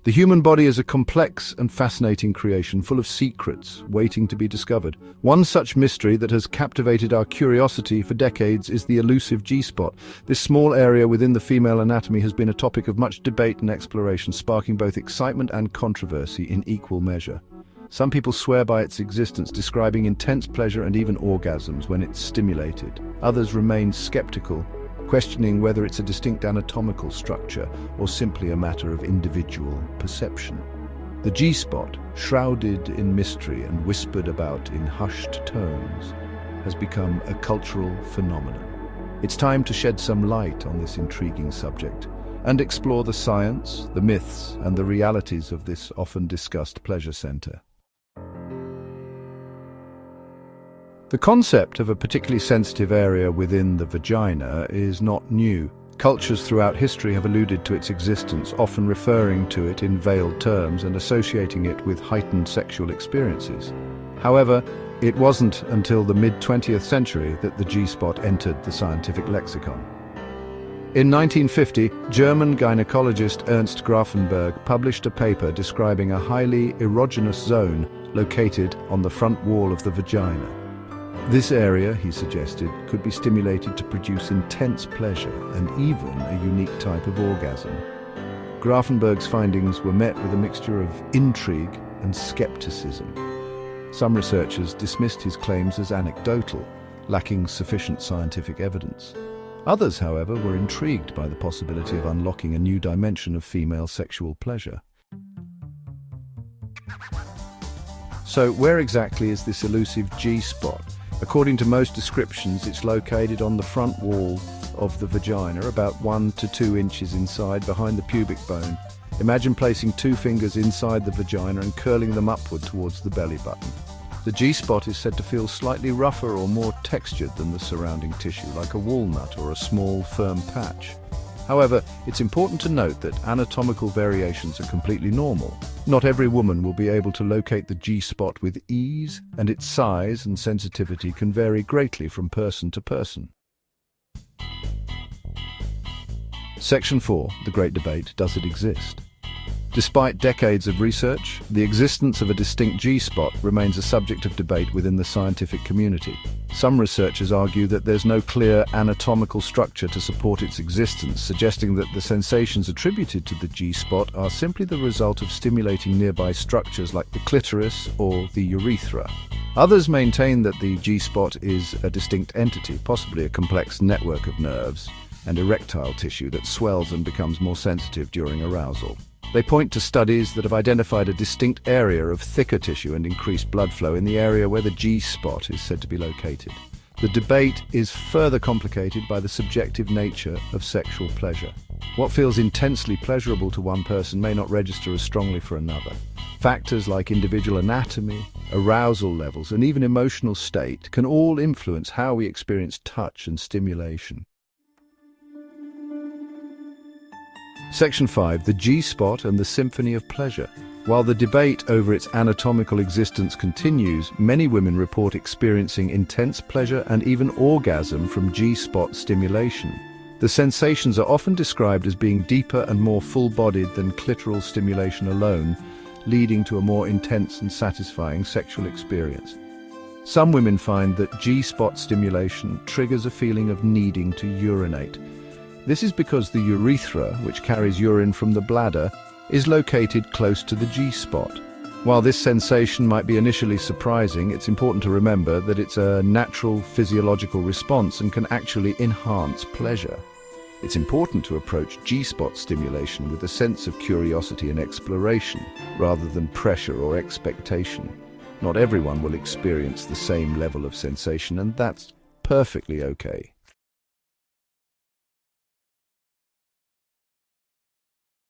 The human body is a complex and fascinating creation full of secrets waiting to be discovered. One such mystery that has captivated our curiosity for decades is the elusive G-spot. This small area within the female anatomy has been a topic of much debate and exploration, sparking both excitement and controversy in equal measure. Some people swear by its existence, describing intense pleasure and even orgasms when it's stimulated. Others remain skeptical, questioning whether it's a distinct anatomical structure or simply a matter of individual perception. The G-spot, shrouded in mystery and whispered about in hushed tones, has become a cultural phenomenon. It's time to shed some light on this intriguing subject and explore the science, the myths, and the realities of this often discussed pleasure center. The concept of a particularly sensitive area within the vagina is not new. Cultures throughout history have alluded to its existence, often referring to it in veiled terms and associating it with heightened sexual experiences. However, it wasn't until the mid-20th century that the G-spot entered the scientific lexicon. In 1950, German gynecologist Ernst Grafenberg published a paper describing a highly erogenous zone located on the front wall of the vagina. This area, he suggested, could be stimulated to produce intense pleasure and even a unique type of orgasm. Grafenberg's findings were met with a mixture of intrigue and skepticism. Some researchers dismissed his claims as anecdotal, lacking sufficient scientific evidence. Others, however, were intrigued by the possibility of unlocking a new dimension of female sexual pleasure. So, where exactly is this elusive G-spot? According to most descriptions, it's located on the front wall of the vagina, about 1 to 2 inches inside, behind the pubic bone. Imagine placing 2 fingers inside the vagina and curling them upward towards the belly button. The G-spot is said to feel slightly rougher or more textured than the surrounding tissue, like a walnut or a small, firm patch. However, it's important to note that anatomical variations are completely normal. Not every woman will be able to locate the G-spot with ease, and its size and sensitivity can vary greatly from person to person. Section 4. The Great Debate. Does it exist? Despite decades of research, the existence of a distinct G-spot remains a subject of debate within the scientific community. Some researchers argue that there's no clear anatomical structure to support its existence, suggesting that the sensations attributed to the G-spot are simply the result of stimulating nearby structures like the clitoris or the urethra. Others maintain that the G-spot is a distinct entity, possibly a complex network of nerves and erectile tissue that swells and becomes more sensitive during arousal. They point to studies that have identified a distinct area of thicker tissue and increased blood flow in the area where the G-spot is said to be located. The debate is further complicated by the subjective nature of sexual pleasure. What feels intensely pleasurable to one person may not register as strongly for another. Factors like individual anatomy, arousal levels, and even emotional state can all influence how we experience touch and stimulation. Section 5. The G-spot and the Symphony of Pleasure. While the debate over its anatomical existence continues, many women report experiencing intense pleasure and even orgasm from G-spot stimulation. The sensations are often described as being deeper and more full-bodied than clitoral stimulation alone, leading to a more intense and satisfying sexual experience. Some women find that G-spot stimulation triggers a feeling of needing to urinate. This is because the urethra, which carries urine from the bladder, is located close to the G-spot. While this sensation might be initially surprising, it's important to remember that it's a natural physiological response and can actually enhance pleasure. It's important to approach G-spot stimulation with a sense of curiosity and exploration, rather than pressure or expectation. Not everyone will experience the same level of sensation, and that's perfectly okay.